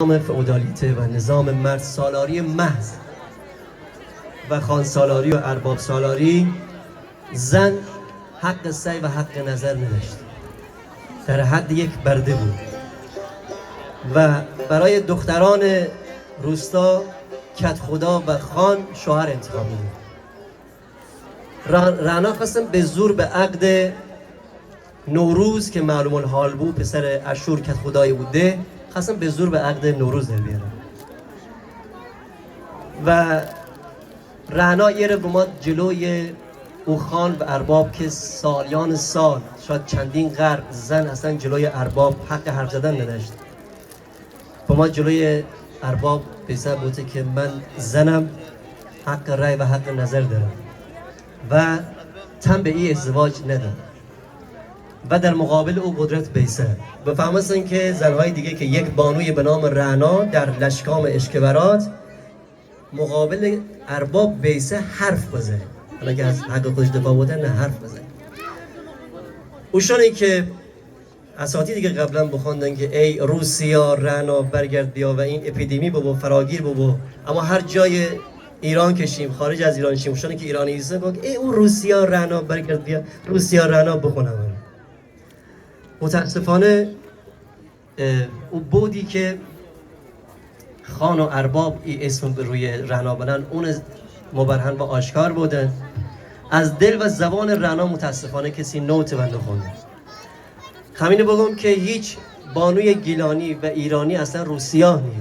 نظام فئودالیته و نظام مرد سالاری محض و خان سالاری و ارباب سالاری، زن حق سعی و حق نظر نداشت، در حد یک برده بود و برای دختران روستا کدخدا و خان شوهر انتخاب می‌کرد. رعنا خواستن به زور به عقد نوروز که معلوم الحال بود، پسر اشور کدخدای بوده، خواستن به زور به عقد نوروز در بیارن و رعنا یه رو ما جلوی او خان و ارباب که سالیان سال شاید چندین قرن زن اصلا جلوی ارباب حق حرف زدن نداشت، با ما جلوی ارباب پیسر بوده که من زنم حق رأی و حق نظر دارم و تن به این ازدواج ندارم و در مقابل او قدرت بیسه. بفهمستن که زنهای دیگه که یک بانوی به نام رعنا در لشکام اشکبرات مقابل ارباب بیسه حرف بزنه، حالا که از حق خودش دفاع بوده، نه حرف بزنه. اوشانی که اساطیر دیگه قبلا بخوندن که ای روسیا رعنا برگرد بیا و این اپیدمی بابا فراگیر بابا، اما هر جای ایران کشیم خارج از ایران شیم، اوشانی که ایرانی ایسته گفت ای اون روسیا رعنا برگرد بیا، روسیا رعنا بخونم. متاسفانه او بودی که خان و ارباب ای اسم روی رعنا بلند اون مبرهن و آشکار بودن. از دل و زبان رعنا متاسفانه کسی نوت و نخونده. همینه بگم که هیچ بانوی گیلانی و ایرانی اصلا روسیا نیه.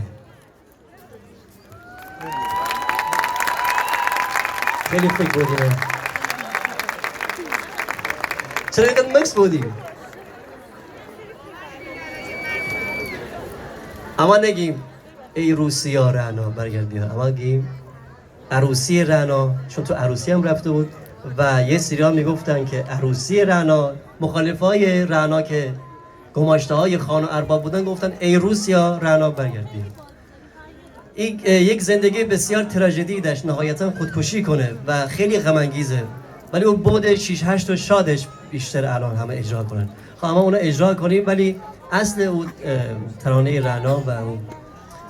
خیلی فکر بودیم چرا اینقدر مکس بودیم؟ اما نگیم ای روسیا رعنا برگرد بیا، اما گیم عروسی رعنا، چون تو عروسی هم رفته بود و یه سریال میگفتن که عروسی رعنا، مخالفای رعنا که گماشته های خان و ارباب بودن گفتن ای روسیا رعنا برگرد بیا. این یک زندگی بسیار تراژدی داشت، نهایتا خودکشی کنه و خیلی غم انگیزه، ولی اون بود 6 8 و شادش بیشتر الان همه اجرا کنن. خب اما اونو اجرا کنیم، ولی اصل اون ترانه رعنا و اون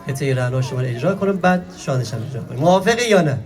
حته رعنا شما اجرا کنیم، بعد شادش هم اجرا کنیم. موافقی یا نه؟